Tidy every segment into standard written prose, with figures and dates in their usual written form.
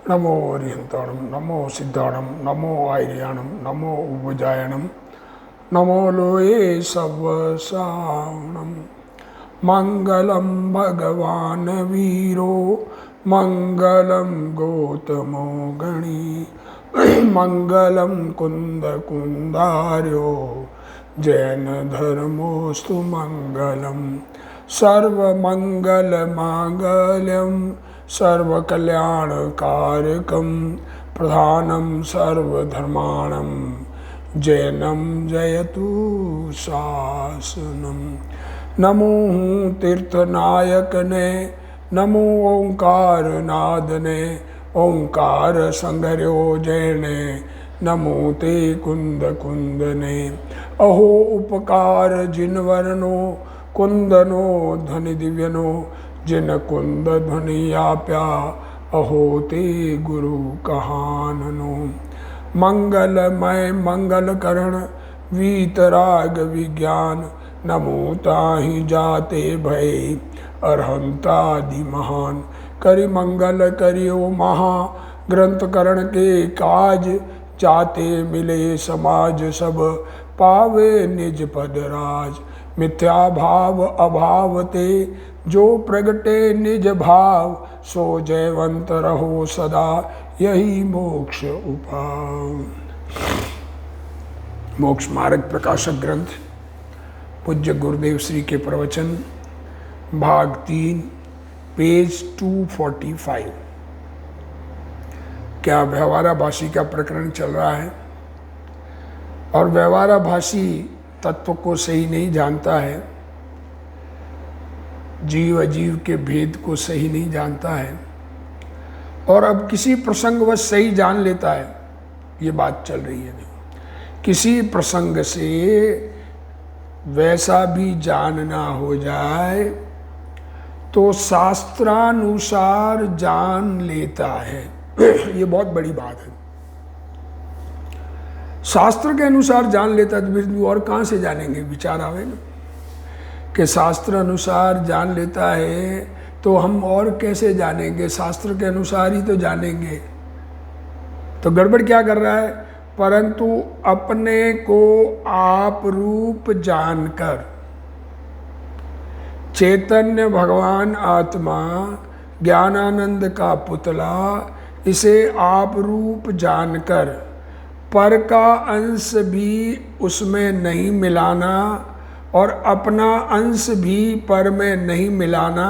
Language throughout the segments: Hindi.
नमो अरिहंताणं नमो सिद्धाणं नमो आर्याणं नमो उपजायणं नमो लोये सवसावणं मंगलम भगवान वीरो मंगलम गौतमो गणी मंगलम कुंद कुंदार्यो जैन धर्मोस्तु मंगलम सर्वमंगल मांगल्यम सर्वकल्याणकारकं प्रधानं सर्वधर्माणं जैनं जयतु शासनम। नमो तीर्थनायकने नमो ओंकार नादने ओंकार संगर्यो जैने नमो ते कुंद कुंदने। अहो उपकार जिनवरनो कुंदनो धनि दिव्यनो जिन कुंद ध्वनि आप्या अहो ते गुरु कहाननो। मंगलमय मंगल करण वीतराग विज्ञान नमो ताहि जाते भय अरहंतादि महान। करि मंगल करियो महा ग्रंथ करण के काज जाते मिले समाज सब पावे निज पद राज। मिथ्या भाव अभाव ते जो प्रगटे निज भाव सो जयवंत रहो सदा यही मोक्ष उपाय। मोक्ष मार्ग प्रकाशक ग्रंथ पूज्य गुरुदेव श्री के प्रवचन भाग 3 पेज 245। क्या व्यवहाराभासी का प्रकरण चल रहा है और व्यवहाराभासी तत्व को सही नहीं जानता है, जीव अजीव के भेद को सही नहीं जानता है और अब किसी प्रसंगवश सही जान लेता है, ये बात चल रही है। नहीं, किसी प्रसंग से वैसा भी जानना हो जाए तो शास्त्रानुसार जान लेता है। ये बहुत बड़ी बात है। शास्त्र के अनुसार जान लेता है तो फिर और कहाँ से जानेंगे, विचार आवे ना कि शास्त्र अनुसार जान लेता है तो हम और कैसे जानेंगे, शास्त्र के अनुसार ही तो जानेंगे। तो गड़बड़ क्या कर रहा है, परंतु अपने को आप रूप जानकर चैतन्य भगवान आत्मा ज्ञानानंद का पुतला इसे आप रूप जानकर पर का अंश भी उसमें नहीं मिलाना और अपना अंश भी पर में नहीं मिलाना,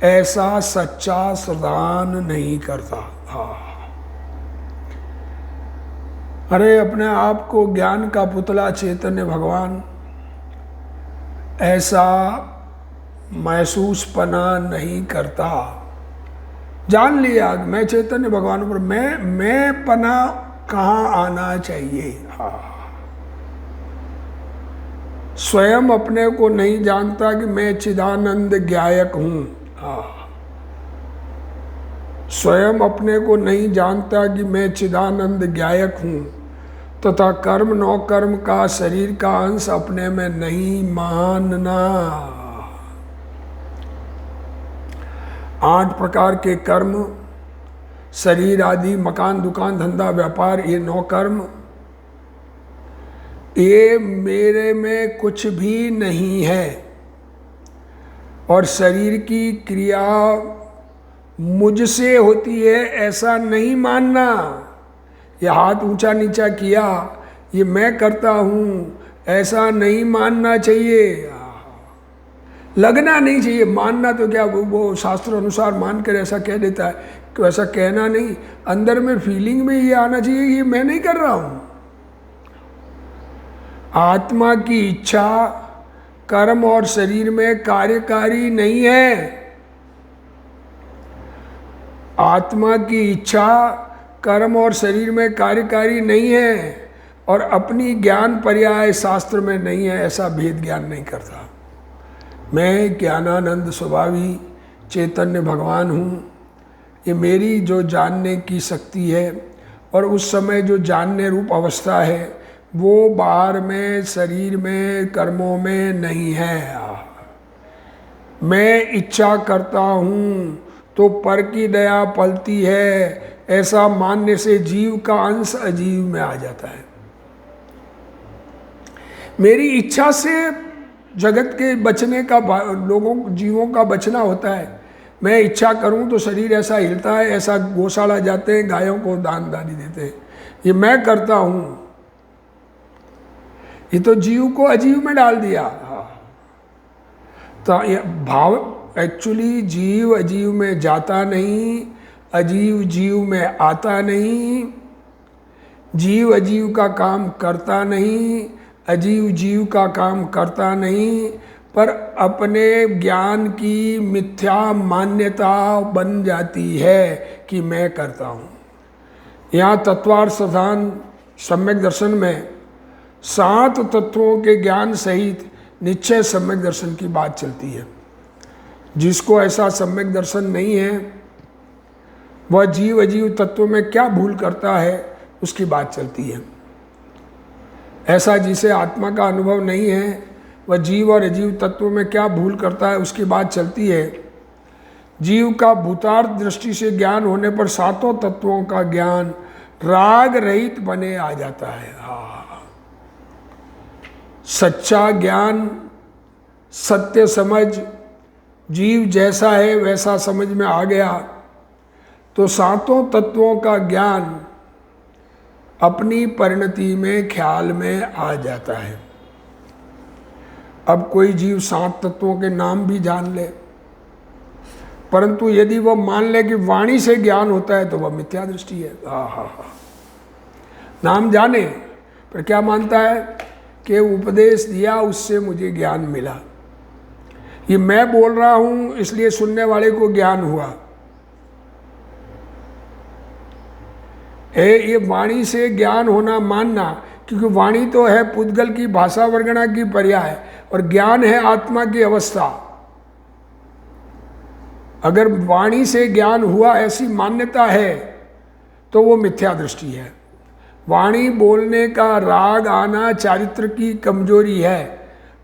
ऐसा सच्चा श्रद्धान नहीं करता। अरे अपने आप को ज्ञान का पुतला चैतन्य भगवान ऐसा महसूस पना नहीं करता। जान लिया मैं चैतन्य भगवान पर मैं पना कहाँ आना चाहिए। स्वयं अपने को नहीं जानता कि मैं चिदानंद ज्ञायक हूँ। स्वयं अपने को नहीं जानता कि मैं चिदानंद ज्ञायक हूँ तथा कर्म नौ कर्म का शरीर का अंश अपने में नहीं मानना। 8 प्रकार के कर्म, शरीर आदि, मकान दुकान धंधा व्यापार, ये 9 कर्म, ये मेरे में कुछ भी नहीं है और शरीर की क्रिया मुझसे होती है ऐसा नहीं मानना। ये हाथ ऊंचा नीचा किया ये मैं करता हूँ ऐसा नहीं मानना चाहिए, लगना नहीं चाहिए। मानना तो क्या वो शास्त्र अनुसार मान कर ऐसा कह देता है कि ऐसा कहना नहीं, अंदर में फीलिंग में ये आना चाहिए ये मैं नहीं कर रहा हूँ। आत्मा की इच्छा कर्म और शरीर में कार्यकारी नहीं है। आत्मा की इच्छा कर्म और शरीर में कार्यकारी नहीं है और अपनी ज्ञान पर्याय शास्त्र में नहीं है, ऐसा भेद ज्ञान नहीं करता। मैं ज्ञानानंद स्वभावी चैतन्य भगवान हूँ, ये मेरी जो जानने की शक्ति है और उस समय जो जानने रूप अवस्था है वो बाहर में शरीर में कर्मों में नहीं है। मैं इच्छा करता हूँ तो पर की दया पलती है, ऐसा मानने से जीव का अंश अजीव में आ जाता है। मेरी इच्छा से जगत के बचने का, जीवों का बचना होता है। मैं इच्छा करूं तो शरीर ऐसा हिलता है, ऐसा गौशाला जाते हैं, गायों को दान दानी देते हैं, ये मैं करता हूं। ये तो जीव को अजीव में डाल दिया। तो ये भाव एक्चुअली जीव अजीव में जाता नहीं, अजीव जीव में आता नहीं, जीव अजीव का काम करता नहीं, अजीव जीव का काम करता नहीं, पर अपने ज्ञान की मिथ्या मान्यता बन जाती है कि मैं करता हूँ। यहाँ तत्वार्थ सिद्धांत सम्यक दर्शन में 7 तत्वों के ज्ञान सहित निश्चय सम्यक दर्शन की बात चलती है। जिसको ऐसा सम्यक दर्शन नहीं है वह जीव अजीव तत्वों में क्या भूल करता है उसकी बात चलती है। ऐसा जिसे आत्मा का अनुभव नहीं है वह जीव और अजीव तत्वों में क्या भूल करता है उसकी बात चलती है। जीव का भूतार्थ दृष्टि से ज्ञान होने पर 7 तत्वों का ज्ञान राग रहित बने आ जाता है। सच्चा ज्ञान, सत्य समझ, जीव जैसा है वैसा समझ में आ गया तो 7 तत्वों का ज्ञान अपनी परिणति में ख्याल में आ जाता है। अब कोई जीव 7 तत्वों के नाम भी जान ले, परंतु यदि वह मान ले कि वाणी से ज्ञान होता है तो वह मिथ्या दृष्टि है। नाम जाने पर क्या मानता है कि उपदेश दिया उससे मुझे ज्ञान मिला, ये मैं बोल रहा हूं इसलिए सुनने वाले को ज्ञान हुआ। ये वाणी से ज्ञान होना मानना, क्योंकि वाणी तो है पुद्गल की भाषा वर्गणा की पर्याय और ज्ञान है आत्मा की अवस्था। अगर वाणी से ज्ञान हुआ ऐसी मान्यता है तो वो मिथ्या दृष्टि है। वाणी बोलने का राग आना चारित्र की कमजोरी है,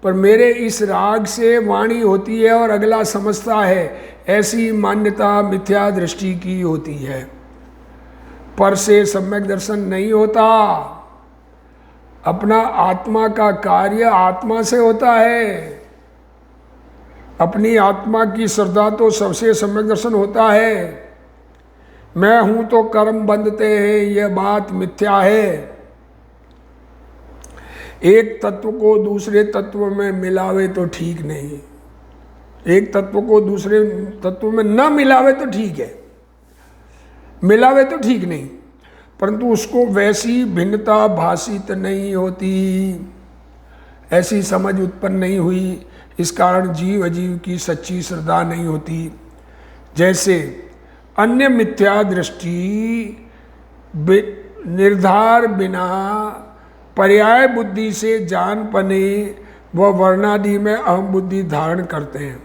पर मेरे इस राग से वाणी होती है और अगला समझता है, ऐसी मान्यता मिथ्या दृष्टि की होती है। पर से सम्यक दर्शन नहीं होता। अपना आत्मा का कार्य आत्मा से होता है। अपनी आत्मा की श्रद्धा तो सबसे सम्यक दर्शन होता है। मैं हूं तो कर्म बंधते हैं, यह बात मिथ्या है। एक तत्व को दूसरे तत्व में मिलावे तो ठीक नहीं, एक तत्व को दूसरे तत्व में न मिलावे तो ठीक है, मिलावे तो ठीक नहीं, परंतु उसको वैसी भिन्नता भाषित नहीं होती, ऐसी समझ उत्पन्न नहीं हुई। इस कारण जीव अजीव की सच्ची श्रद्धा नहीं होती। जैसे अन्य मिथ्या दृष्टि निर्धार बिना पर्याय बुद्धि से जान पने व वर्णादि में अहम बुद्धि धारण करते हैं।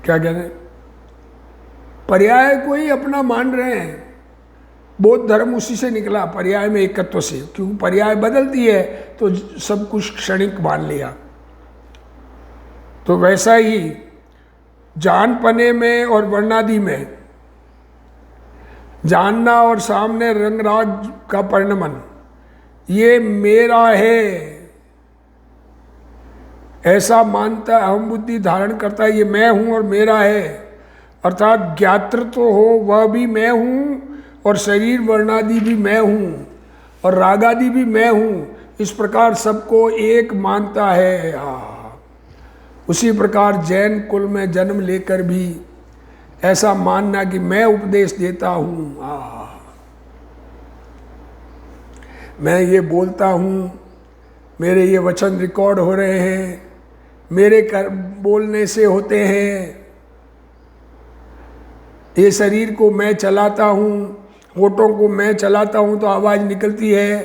क्या कह रहे हैं? पर्याय को ही अपना मान रहे हैं। बौद्ध धर्म उसी से निकला, पर्याय में एकत्व से, क्योंकि पर्याय बदलती है तो सब कुछ क्षणिक मान लिया। तो वैसा ही जान पने में और वर्णादि में जानना और सामने रंग राग का परिणमन, ये मेरा है ऐसा मानता है, अहम बुद्धि धारण करता है, ये मैं हूं और मेरा है। अर्थात ज्ञात्र तो हो वह भी मैं हूं और शरीर वर्णादि भी मैं हूं और रागादि भी मैं हूं, इस प्रकार सबको एक मानता है। उसी प्रकार जैन कुल में जन्म लेकर भी ऐसा मानना कि मैं उपदेश देता हूं, मैं ये बोलता हूं, मेरे ये वचन रिकॉर्ड हो रहे हैं, मेरे बोलने से होते हैं, ये शरीर को मैं चलाता हूँ, होठों को मैं चलाता हूँ तो आवाज़ निकलती है,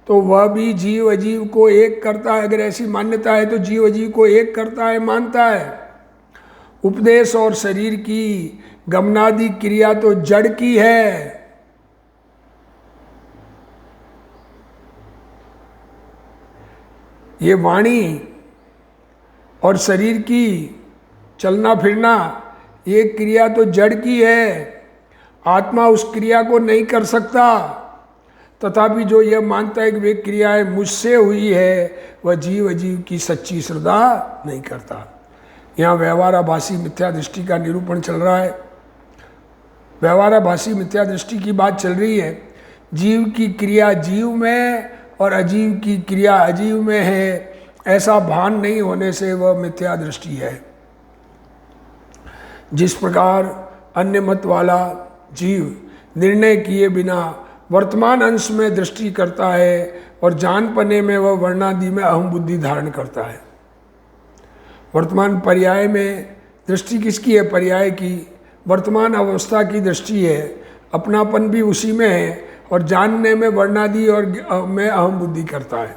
तो वह भी जीव अजीव को एक करता है। अगर ऐसी मान्यता है तो जीव अजीव को एक करता है, मानता है। उपदेश और शरीर की गमनादि क्रिया तो जड़ की है। ये वाणी और शरीर की चलना फिरना ये क्रिया तो जड़ की है, आत्मा उस क्रिया को नहीं कर सकता। तथापि जो यह मानता है कि वे क्रियाएं मुझसे हुई है, वह जीव अजीव की सच्ची श्रद्धा नहीं करता। यहाँ व्यवहाराभासी मिथ्या दृष्टि का निरूपण चल रहा है। व्यवहाराभासी मिथ्या दृष्टि की बात चल रही है। जीव की क्रिया जीव में और अजीव की क्रिया अजीव में है, ऐसा भान नहीं होने से वह मिथ्या दृष्टि है। जिस प्रकार अन्य मत वाला जीव निर्णय किए बिना वर्तमान अंश में दृष्टि करता है और जानपने में वह वर्णादि में अहम बुद्धि धारण करता है। वर्तमान पर्याय में दृष्टि किसकी है? पर्याय की, वर्तमान अवस्था की दृष्टि है। अपनापन भी उसी में है और जानने में वर्णादि और में अहम बुद्धि करता है।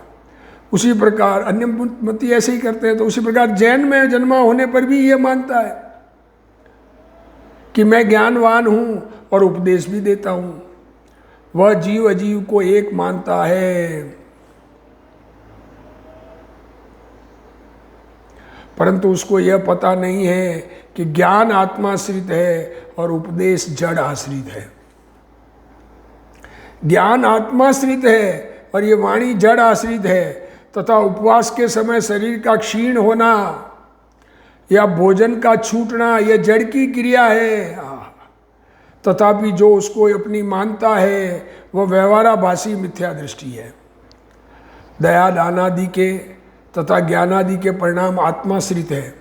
उसी प्रकार अन्य मती ऐसे ही करते हैं। तो उसी प्रकार जैन में जन्मा होने पर भी ये मानता है कि मैं ज्ञानवान हूँ और उपदेश भी देता हूँ। वह जीव अजीव को एक मानता है, परंतु उसको यह पता नहीं है कि ज्ञान आत्माश्रित है और उपदेश जड़ आश्रित है। ज्ञान आत्माश्रित है और ये वाणी जड़ आश्रित है, तथा उपवास के समय शरीर का क्षीण होना या भोजन का छूटना यह जड़ की क्रिया है। तथापि जो उसको अपनी मानता है वह व्यवहाराभासी मिथ्या दृष्टि है। दया दानादि के तथा ज्ञानादि के परिणाम आत्माश्रित है।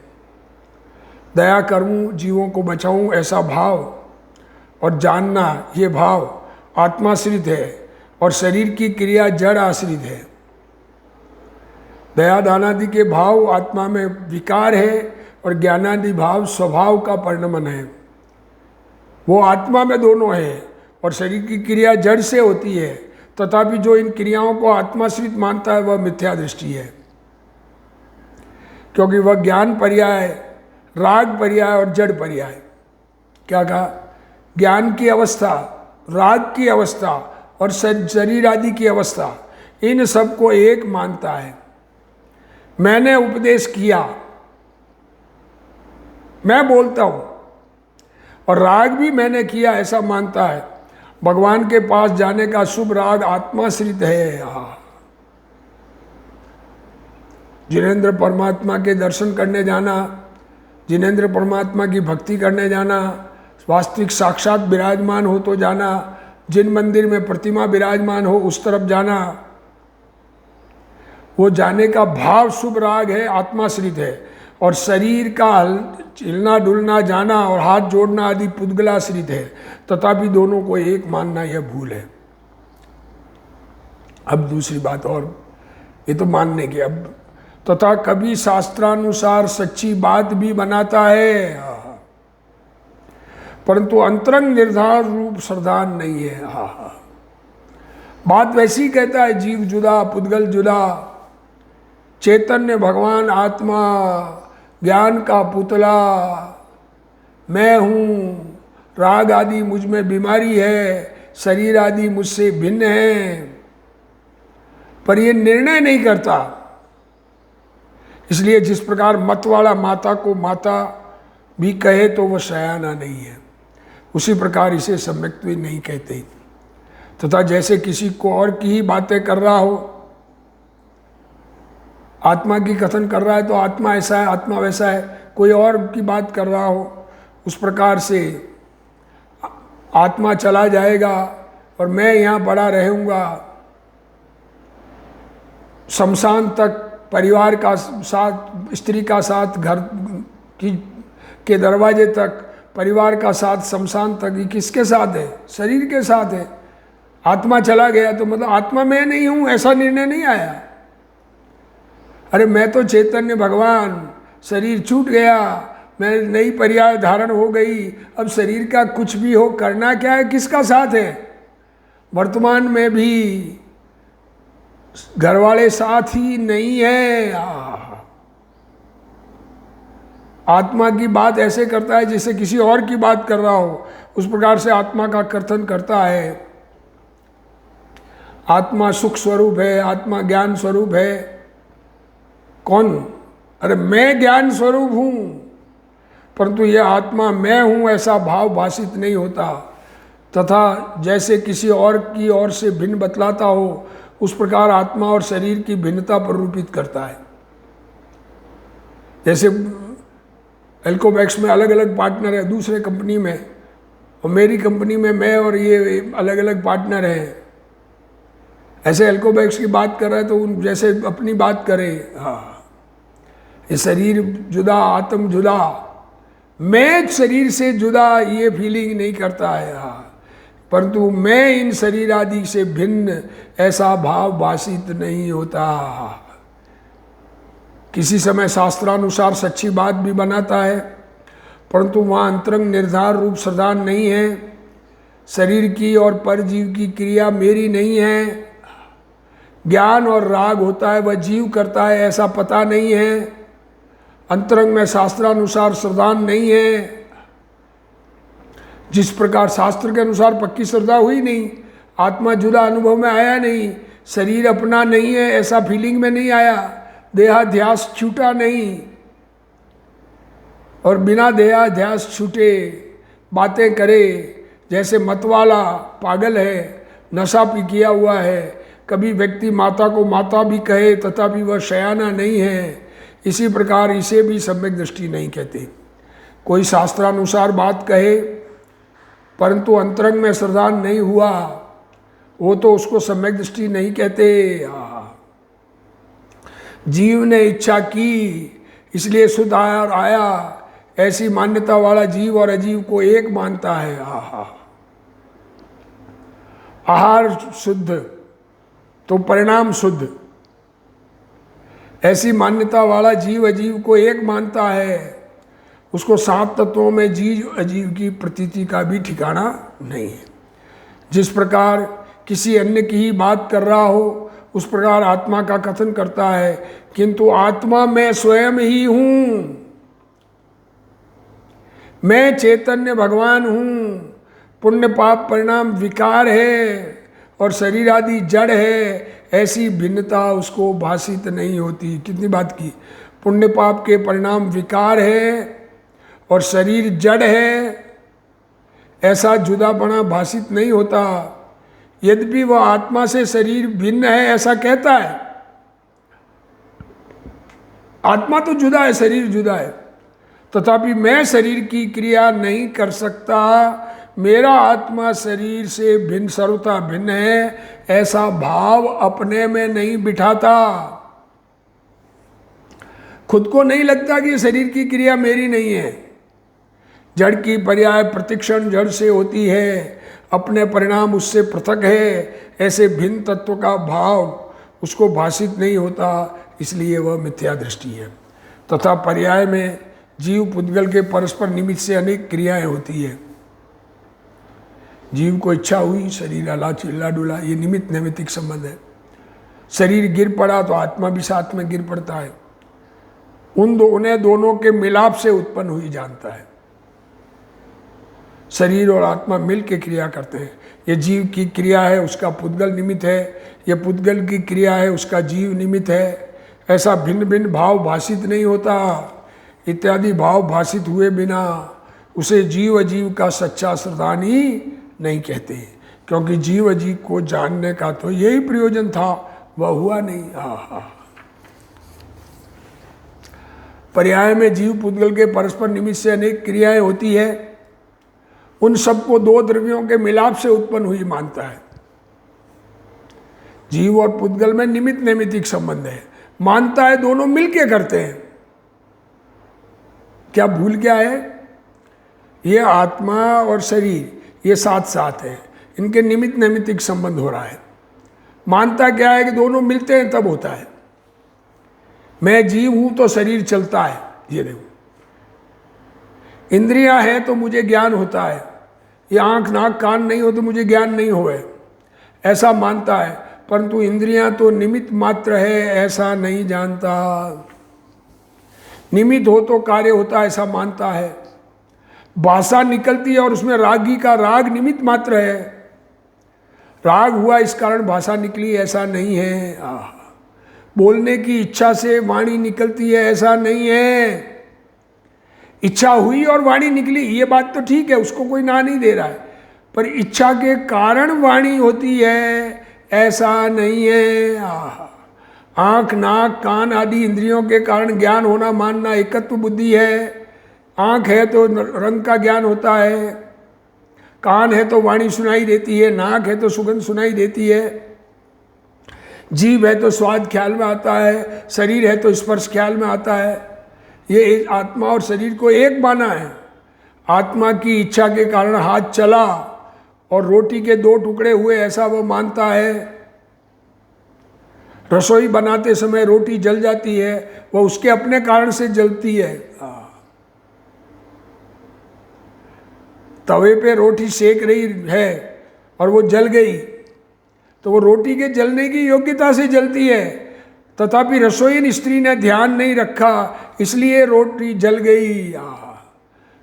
दया करूं, जीवों को बचाऊं, ऐसा भाव और जानना ये भाव आत्माश्रित है और शरीर की क्रिया जड़ आश्रित है। दया दानादि के भाव आत्मा में विकार है और ज्ञानादि भाव स्वभाव का परिणमन है। वो आत्मा में दोनों है और शरीर की क्रिया जड़ से होती है। तथापि जो इन क्रियाओं को आत्माश्रित मानता है वह मिथ्या दृष्टि है, क्योंकि वह ज्ञान पर्याय, राग पर्याय और जड़ पर्याय, क्या कहा, ज्ञान की अवस्था, राग की अवस्था और शरीर आदि की अवस्था, इन सबको एक मानता है। मैंने उपदेश किया, मैं बोलता हूं, और राग भी मैंने किया ऐसा मानता है। भगवान के पास जाने का शुभ राग आत्माश्रित है। जिनेंद्र परमात्मा के दर्शन करने जाना, जिनेंद्र परमात्मा की भक्ति करने जाना, वास्तविक साक्षात विराजमान हो तो जाना, जिन मंदिर में प्रतिमा विराजमान हो उस तरफ जाना, वो जाने का भाव शुभ राग है, आत्माश्रित है। और शरीर का हिलना डुलना जाना और हाथ जोड़ना आदि पुद्गलाश्रित है। तथापि दोनों को एक मानना यह भूल है। अब दूसरी बात, और ये तो मानने की, अब तथा कभी शास्त्रानुसार सच्ची बात भी बनाता है, परंतु अंतरंग निर्धार रूप श्रद्धान नहीं है। बात वैसी कहता है, जीव जुदा, पुद्गल जुदा, चैतन्य भगवान आत्मा, ज्ञान का पुतला मैं हूँ, राग आदि मुझ में बीमारी है, शरीर आदि मुझसे भिन्न है, पर ये निर्णय नहीं करता। इसलिए जिस प्रकार मत वाला माता को माता भी कहे तो वह शयाना नहीं है, उसी प्रकार इसे सम्यक्त्व नहीं कहते। तथा जैसे किसी को और की ही बातें कर रहा हो, आत्मा की कथन कर रहा है तो आत्मा ऐसा है, आत्मा वैसा है, कोई और की बात कर रहा हो, उस प्रकार से आत्मा चला जाएगा और मैं यहाँ बड़ा रहूँगा, शमशान तक परिवार का साथ, स्त्री का साथ, घर के दरवाजे तक, परिवार का साथ, शमशान तक, ये किसके साथ है? शरीर के साथ है। आत्मा चला गया तो मतलब आत्मा मैं नहीं हूँ, ऐसा निर्णय नहीं आया। अरे मैं तो चैतन्य भगवान, शरीर छूट गया, मैं नई पर्याय धारण हो गई, अब शरीर का कुछ भी हो, करना क्या है, किसका साथ है? वर्तमान में भी घर वाले साथ ही नहीं है। आत्मा की बात ऐसे करता है जैसे किसी और की बात कर रहा हो, उस प्रकार से आत्मा का कथन करता है। आत्मा सुख स्वरूप है, आत्मा ज्ञान स्वरूप है। कौन? अरे मैं ज्ञान स्वरूप हूँ, परंतु यह आत्मा मैं हूँ ऐसा भाव भाषित नहीं होता, तथा जैसे किसी और की ओर से भिन्न बतलाता हो उस प्रकार आत्मा और शरीर की भिन्नता प्ररूपित करता है। जैसे एल्कोबैक्स में अलग अलग पार्टनर है दूसरे कंपनी में, और मेरी कंपनी में मैं और ये अलग अलग पार्टनर हैं। ऐसे एल्कोबैक्स की बात कर रहे हैं तो उन जैसे अपनी बात करें। हाँ, ये शरीर जुदा, आत्म जुदा, मैं शरीर से जुदा ये फीलिंग नहीं करता है। हाँ, परंतु मैं इन शरीर आदि से भिन्न ऐसा भाव भाषित नहीं होता। किसी समय शास्त्रानुसार सच्ची बात भी बनाता है, परंतु वहाँ अंतरंग निर्धार रूप श्रद्धान नहीं है। शरीर की और परजीव की क्रिया मेरी नहीं है। ज्ञान और राग होता है वह जीव करता है ऐसा पता नहीं है। अंतरंग में शास्त्रानुसार श्रद्धान नहीं है। जिस प्रकार शास्त्र के अनुसार पक्की श्रद्धा हुई नहीं, आत्मा जुदा अनुभव में आया नहीं, शरीर अपना नहीं है ऐसा फीलिंग में नहीं आया, देहाध्यास छूटा नहीं, और बिना देहाध्यास छूटे बातें करे जैसे मतवाला पागल है, नशा भी किया हुआ है। कभी व्यक्ति माता को माता भी कहे तथापि वह शयाना नहीं है, इसी प्रकार इसे भी सम्यक दृष्टि नहीं कहते। कोई शास्त्रानुसार बात कहे परंतु अंतरंग में श्रद्धा नहीं हुआ, वो तो उसको सम्यक दृष्टि नहीं कहते। जीव ने इच्छा की इसलिए शुद्ध आया, ऐसी मान्यता वाला जीव और अजीव को एक मानता है। आहार शुद्ध तो परिणाम शुद्ध, ऐसी मान्यता वाला जीव अजीव को एक मानता है। उसको 7 तत्वों में जीव अजीव की प्रतीति का भी ठिकाना नहीं है। जिस प्रकार किसी अन्य की ही बात कर रहा हो उस प्रकार आत्मा का कथन करता है, किंतु आत्मा मैं स्वयं ही हूँ, मैं चैतन्य भगवान हूँ। पुण्य पाप परिणाम विकार है और शरीर आदि जड़ है, ऐसी भिन्नता उसको भाषित नहीं होती। कितनी बात की, पुण्य पाप के परिणाम विकार है और शरीर जड़ है, ऐसा जुदापना भाषित नहीं होता। यद्यपि वह आत्मा से शरीर भिन्न है ऐसा कहता है। आत्मा तो जुदा है, शरीर जुदा है, तथापि मैं शरीर की क्रिया नहीं कर सकता, मेरा आत्मा शरीर से भिन्न, सर्वथा भिन्न है, ऐसा भाव अपने में नहीं बिठाता। खुद को नहीं लगता कि शरीर की क्रिया मेरी नहीं है। जड़ की पर्याय प्रतिक्षण जड़ से होती है, अपने परिणाम उससे पृथक है, ऐसे भिन्न तत्व का भाव उसको भाषित नहीं होता, इसलिए वह मिथ्या दृष्टि है। तथा पर्याय में जीव पुद्गल के परस्पर निमित्त से अनेक क्रियाएं होती है। जीव को इच्छा हुई, शरीर हला चिल्ला डुला, ये निमित्त नैमित्तिक संबंध है। शरीर गिर पड़ा तो आत्मा भी साथ में गिर पड़ता है। उन्हें दोनों के मिलाप से उत्पन्न हुई जानता है। शरीर और आत्मा मिल के क्रिया करते हैं। ये जीव की क्रिया है, उसका पुद्गल निमित्त है, ये पुद्गल की क्रिया है, उसका जीव निमित्त है। ऐसा भिन्न भिन्न भाव भाषित नहीं होता। इत्यादि भाव भाषित हुए बिना उसे जीव अजीव का सच्चा श्रद्धान ही नहीं कहते, क्योंकि जीव अजीव को जानने का तो यही प्रयोजन था, वह हुआ नहीं। पर्याय में जीव पुद्गल के परस्पर निमित्त से अनेक क्रियाएं होती है, उन सबको दो द्रव्यों के मिलाप से उत्पन्न हुई मानता है। जीव और पुद्गल में निमित्त नैमित्तिक संबंध है, मानता है दोनों मिलके करते हैं। क्या भूल क्या है, ये आत्मा और शरीर ये साथ साथ है, इनके निमित्त नैमित्तिक संबंध हो रहा है। मानता क्या है कि दोनों मिलते हैं तब होता है। मैं जीव हूं तो शरीर चलता है, ये देखो, इंद्रियां हैं तो मुझे ज्ञान होता है, ये आंख नाक कान नहीं हो तो मुझे ज्ञान नहीं होए, ऐसा मानता है। परंतु इंद्रियां तो निमित्त मात्र है ऐसा नहीं जानता। निमित्त हो तो कार्य होता है ऐसा मानता है। भाषा निकलती है और उसमें रागी का राग निमित्त मात्र है, राग हुआ इस कारण भाषा निकली ऐसा नहीं है। बोलने की इच्छा से वाणी निकलती है ऐसा नहीं है। इच्छा हुई और वाणी निकली, ये बात तो ठीक है, उसको कोई ना नहीं दे रहा है, पर इच्छा के कारण वाणी होती है ऐसा नहीं है। आँख, नाक, कान आदि इंद्रियों के कारण ज्ञान होना मानना एकत्व बुद्धि है। आँख है तो रंग का ज्ञान होता है, कान है तो वाणी सुनाई देती है, नाक है तो सुगंध सुनाई देती है, जीभ है तो स्वाद ख्याल में आता है, शरीर है तो स्पर्श ख्याल में आता है। ये आत्मा और शरीर को एक माना है। आत्मा की इच्छा के कारण हाथ चला और रोटी के 2 टुकड़े हुए ऐसा वो मानता है। रसोई बनाते समय रोटी जल जाती है, वह उसके अपने कारण से जलती है। तवे पे रोटी सेक रही है और वो जल गई तो वो रोटी के जलने की योग्यता से जलती है, तथापि रसोईन स्त्री ने ध्यान नहीं रखा इसलिए रोटी जल गई।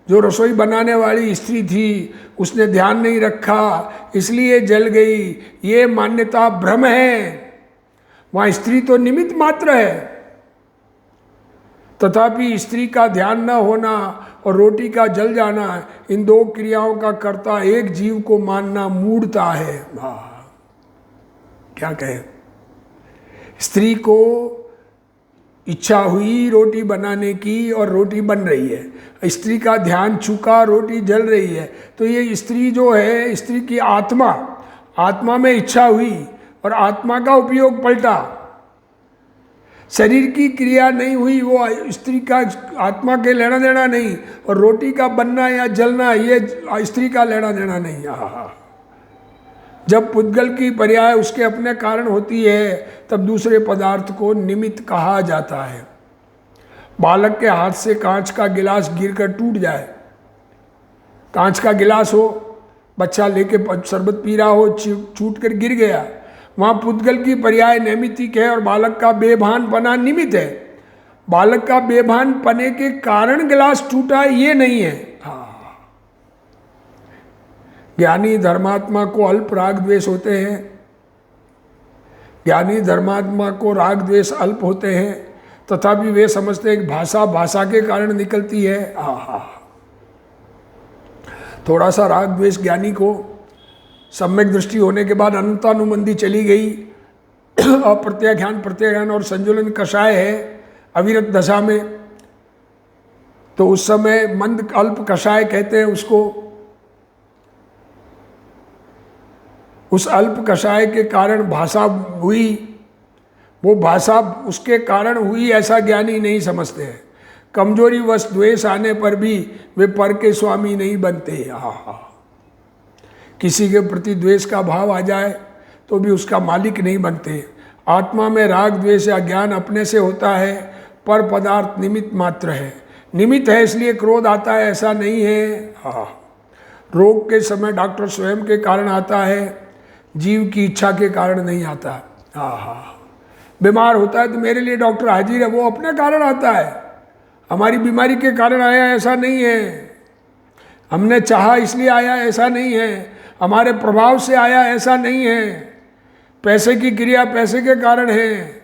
जो रसोई बनाने वाली स्त्री थी उसने ध्यान नहीं रखा इसलिए जल गई। ये मान्यता भ्रम है। वहाँ स्त्री तो निमित्त मात्र है, तथापि स्त्री का न होना और रोटी का जल जाना, इन 2 क्रियाओं का कर्ता एक जीव को मानना मूढ़ता है। क्या कहे, स्त्री को इच्छा हुई रोटी बनाने की और रोटी बन रही है, स्त्री का ध्यान चूका, रोटी जल रही है, तो ये स्त्री जो है, स्त्री की आत्मा में इच्छा हुई और आत्मा का उपयोग पलटा, शरीर की क्रिया नहीं हुई, वो स्त्री का आत्मा के लेना देना नहीं, और रोटी का बनना या जलना ये स्त्री का लेना देना नहीं। जब पुद्गल की पर्याय उसके अपने कारण होती है तब दूसरे पदार्थ को निमित्त कहा जाता है। बालक के हाथ से कांच का गिलास गिरकर टूट जाए, कांच का गिलास हो, बच्चा लेके शरबत पी रहा हो, छूट कर गिर गया, वहाँ पुद्गल की पर्याय नैमित्तिक है और बालक का बेभान पना निमित्त है। बालक का बेभान पने के कारण गिलास टूटा ये नहीं है। ज्ञानी धर्मात्मा को अल्प राग द्वेष होते हैं, ज्ञानी धर्मात्मा को राग द्वेष अल्प होते हैं, तथापि वे समझते हैं कि भाषा के कारण निकलती है। थोड़ा सा राग द्वेष ज्ञानी को सम्यक दृष्टि होने के बाद अनंतानुबंधी चली गई और प्रत्याख्यान और संजुलन कषाय है अविरत दशा में, तो उस समय मंद अल्प कषाय कहते हैं उसको। उस अल्प कषाय के कारण भाषा हुई, वो भाषा उसके कारण हुई ऐसा ज्ञानी नहीं समझते हैं। कमजोरी वश द्वेष आने पर भी वे पर के स्वामी नहीं बनते। किसी के प्रति द्वेष का भाव आ जाए तो भी उसका मालिक नहीं बनते। आत्मा में राग द्वेष या ज्ञान अपने से होता है, पर पदार्थ निमित्त मात्र है। निमित्त है इसलिए क्रोध आता है ऐसा नहीं है। रोग के समय डॉक्टर स्वयं के कारण आता है, जीव की इच्छा के कारण नहीं आता। बीमार होता है तो मेरे लिए डॉक्टर हाजिर है, वो अपने कारण आता है, हमारी बीमारी के कारण आया ऐसा नहीं है, हमने चाहा इसलिए आया ऐसा नहीं है, हमारे प्रभाव से आया ऐसा नहीं है, पैसे की क्रिया पैसे के कारण है,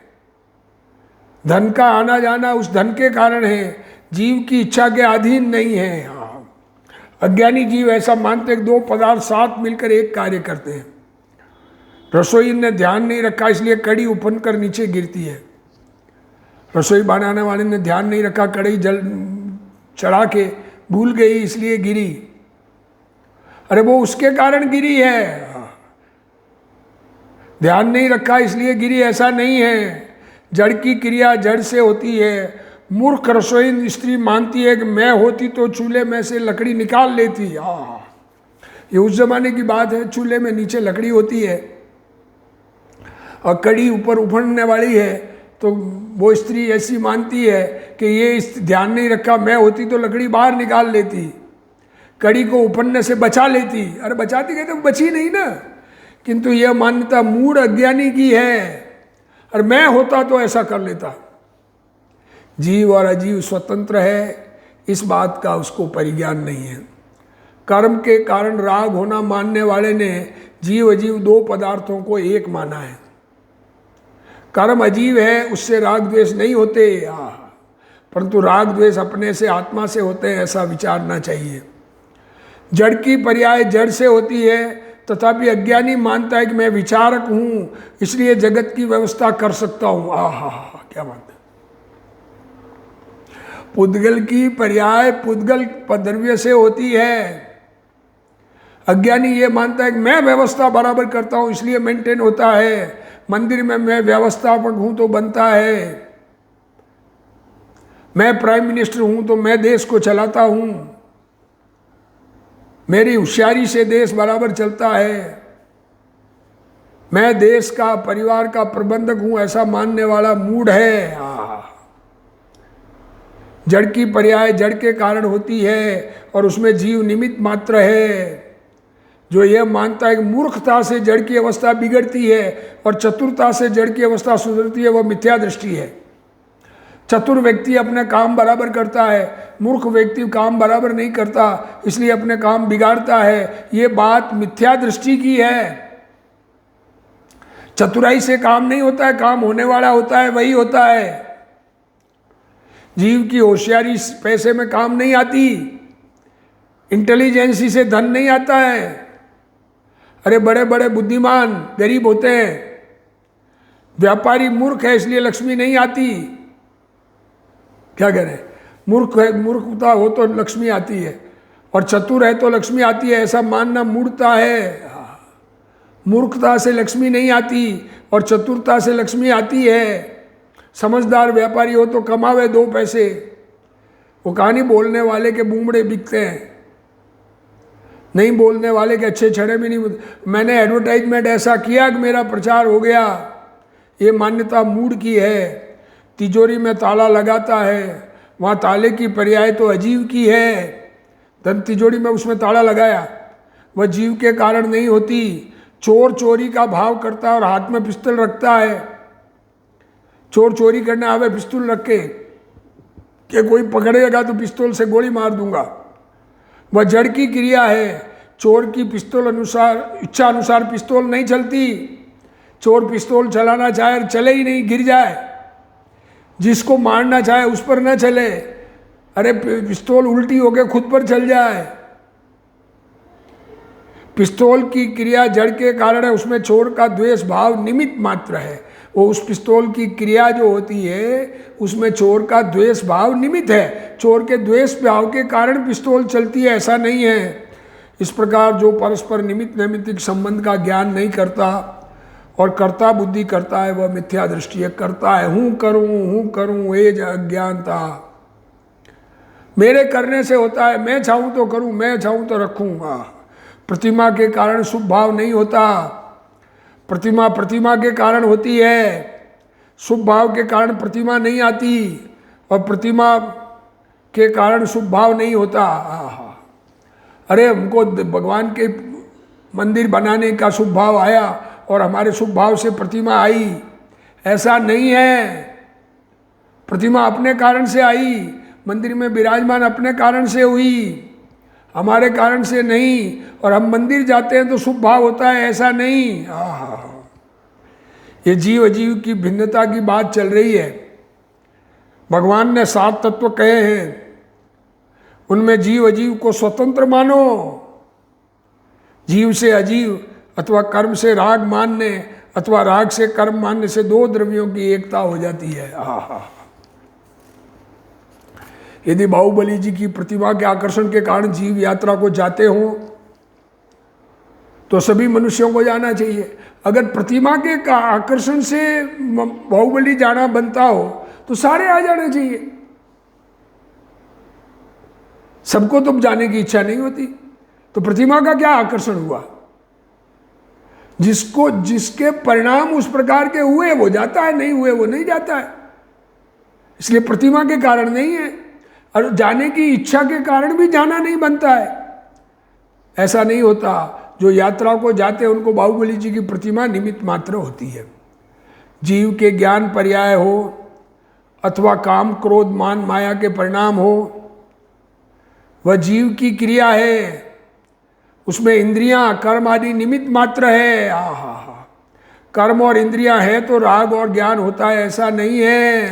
धन का आना जाना उस धन के कारण है, जीव की इच्छा के अधीन नहीं है। अज्ञानी जीव ऐसा मानते हैं 2 पदार्थ साथ मिलकर एक कार्य करते हैं। रसोई ने ध्यान नहीं रखा इसलिए कड़ी उफन कर नीचे गिरती है। रसोई बनाने वाले ने ध्यान नहीं रखा, कड़ी जल चढ़ा के भूल गई इसलिए गिरी। अरे वो उसके कारण गिरी है, ध्यान नहीं रखा इसलिए गिरी ऐसा नहीं है। जड़ की क्रिया जड़ से होती है। मूर्ख रसोई स्त्री मानती है कि मैं होती तो चूल्हे में से लकड़ी निकाल लेती। ये उस जमाने की बात है, चूल्हे में नीचे लकड़ी होती है और कड़ी ऊपर उफड़ने वाली है, तो वो स्त्री ऐसी मानती है कि ये ध्यान नहीं रखा, मैं होती तो लकड़ी बाहर निकाल लेती, कड़ी को उफड़ने से बचा लेती। अरे बचाती कहते बची नहीं ना, किंतु यह मान्यता मूढ़ अज्ञानी की है, और मैं होता तो ऐसा कर लेता। जीव और अजीव स्वतंत्र है, इस बात का उसको परिज्ञान नहीं है। कर्म के कारण राग होना मानने वाले ने जीव अजीव 2 पदार्थों को एक माना है। कर्म अजीव है, उससे राग द्वेष नहीं होते। परंतु राग द्वेष अपने से, आत्मा से होते हैं, ऐसा विचारना चाहिए। जड़ की पर्याय जड़ से होती है, तथापि अज्ञानी मानता है कि मैं विचारक हूं, इसलिए जगत की व्यवस्था कर सकता हूं। आहा, क्या बात है। पुद्गल की पर्याय पुद्गल द्रव्य से होती है। अज्ञानी ये मानता है कि मैं व्यवस्था बराबर करता हूं, इसलिए मेंटेन होता है। मंदिर में मैं व्यवस्थापक हूं तो बनता है, मैं प्राइम मिनिस्टर हूं तो मैं देश को चलाता हूं, मेरी होशियारी से देश बराबर चलता है, मैं देश का, परिवार का प्रबंधक हूं, ऐसा मानने वाला मूड है। जड़ की पर्याय जड़ के कारण होती है और उसमें जीव निमित्त मात्र है। जो यह मानता है कि मूर्खता से जड़ की अवस्था बिगड़ती है और चतुरता से जड़ की अवस्था सुधरती है, वह मिथ्या दृष्टि है। चतुर व्यक्ति अपने काम बराबर करता है, मूर्ख व्यक्ति काम बराबर नहीं करता, इसलिए अपने काम बिगाड़ता है। ये बात मिथ्या दृष्टि की है। चतुराई से काम नहीं होता है, काम होने वाला होता है, वही होता है। जीव की होशियारी पैसे में काम नहीं आती, इंटेलिजेंसी से धन नहीं आता है। अरे बड़े बड़े बुद्धिमान गरीब होते हैं, व्यापारी मूर्ख है इसलिए लक्ष्मी नहीं आती। क्या करें, मूर्खता हो तो लक्ष्मी आती है और चतुर है तो लक्ष्मी आती है, ऐसा मानना मूर्खता है। मूर्खता से लक्ष्मी नहीं आती और चतुरता से लक्ष्मी आती है। समझदार व्यापारी हो तो कमावे 2 पैसे। वो कहानी बोलने वाले के बूमड़े बिकते हैं, नहीं बोलने वाले के अच्छे छड़े भी नहीं। मैंने एडवर्टाइजमेंट ऐसा किया कि मेरा प्रचार हो गया, ये मान्यता मूड की है। तिजोरी में ताला लगाता है, वहाँ ताले की पर्याय तो अजीव की है। धन तिजोरी में उसमें ताला लगाया, वह जीव के कारण नहीं होती। चोर चोरी का भाव करता है और हाथ में पिस्तौल रखता है। चोर चोरी करने आवे पिस्तौल रख के कि कोई पकड़ेगा तो पिस्तौल से गोली मार दूंगा, वह जड़ की क्रिया है। चोर की पिस्तौल अनुसार, इच्छा अनुसार पिस्तौल नहीं चलती। चोर पिस्तौल चलाना चाहे चले ही नहीं, गिर जाए। जिसको मारना चाहे उस पर न चले, अरे पिस्तौल उल्टी होकर खुद पर चल जाए। पिस्तौल की क्रिया जड़ के कारण है, उसमें चोर का द्वेष भाव निमित्त मात्र है। वो उस पिस्तौल की क्रिया जो होती है उसमें चोर का द्वेष भाव निमित्त है। चोर के द्वेष भाव के कारण पिस्तौल चलती है, ऐसा नहीं है। इस प्रकार जो परस्पर निमित्त नैमित्तिक संबंध का ज्ञान नहीं करता और कर्ता बुद्धि करता है, वह मिथ्या दृष्टि है। करता है हूँ करूँ, ये अज्ञानता। मेरे करने से होता है, मैं चाहूँ तो करूँ, मैं चाहूँ तो रखूँगा। प्रतिमा के कारण शुभ भाव नहीं होता। प्रतिमा के कारण होती है, शुभ भाव के कारण प्रतिमा नहीं आती और प्रतिमा के कारण शुभ भाव नहीं होता। अरे हमको भगवान के मंदिर बनाने का शुभ भाव आया और हमारे शुभ भाव से प्रतिमा आई, ऐसा नहीं है। प्रतिमा अपने कारण से आई, मंदिर में विराजमान अपने कारण से हुई, हमारे कारण से नहीं। और हम मंदिर जाते हैं तो शुभ भाव होता है, ऐसा नहीं। ये जीव अजीव की भिन्नता की बात चल रही है। भगवान ने 7 तत्व कहे हैं, उनमें जीव अजीव को स्वतंत्र मानो। जीव से अजीव अथवा कर्म से राग मानने अथवा राग से कर्म मानने से 2 द्रव्यों की एकता हो जाती है। यदि बाहुबली जी की प्रतिमा के आकर्षण के कारण जीव यात्रा को जाते हों तो सभी मनुष्यों को जाना चाहिए। अगर प्रतिमा के आकर्षण से बाहुबली जाना बनता हो तो सारे आ जाना चाहिए। सबको तो जाने की इच्छा नहीं होती, तो प्रतिमा का क्या आकर्षण हुआ? जिसके परिणाम उस प्रकार के हुए वो जाता है, नहीं हुए वो नहीं जाता है। इसलिए प्रतिमा के कारण नहीं है, और जाने की इच्छा के कारण भी जाना नहीं बनता है। ऐसा नहीं होता। जो यात्रा को जाते हैं उनको बाहुबली जी की प्रतिमा निमित्त मात्र होती है। जीव के ज्ञान पर्याय हो अथवा काम क्रोध मान माया के परिणाम हो, वह जीव की क्रिया है। उसमें इंद्रियां कर्म आदि निमित्त मात्र है। कर्म और इंद्रियां है तो राग और ज्ञान होता है, ऐसा नहीं है।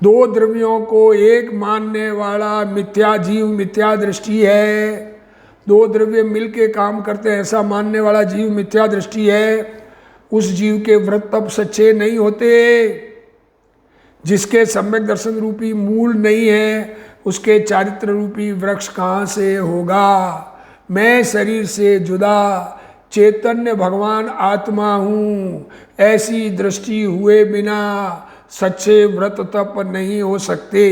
दो द्रव्यों को एक मानने वाला मिथ्या जीव मिथ्या दृष्टि है। दो द्रव्य मिलके काम करते हैं ऐसा मानने वाला जीव मिथ्या दृष्टि है। उस जीव के व्रत तब सच्चे नहीं होते। जिसके सम्यक दर्शन रूपी मूल नहीं है उसके चारित्र रूपी वृक्ष कहाँ से होगा। मैं शरीर से जुदा चैतन्य भगवान आत्मा हूँ, ऐसी दृष्टि हुए बिना सच्चे व्रत तप नहीं हो सकते।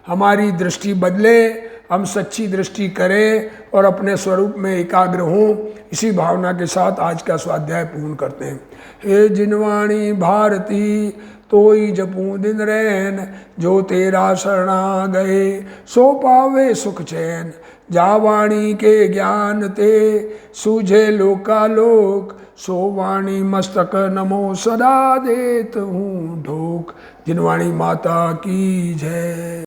हमारी दृष्टि बदले, हम सच्ची दृष्टि करें और अपने स्वरूप में एकाग्र हों। इसी भावना के साथ आज का स्वाध्याय पूर्ण करते हैं। हे जिनवाणी भारती तोई जपूं दिन रैन, जो तेरा शरणा गए सो पावे सुख चैन। जा वाणी के ज्ञान ते सूझे लोकालोक, सो वाणी मस्तक नमो सदा देत हूँ ढोक। जिनवाणी माता की जय।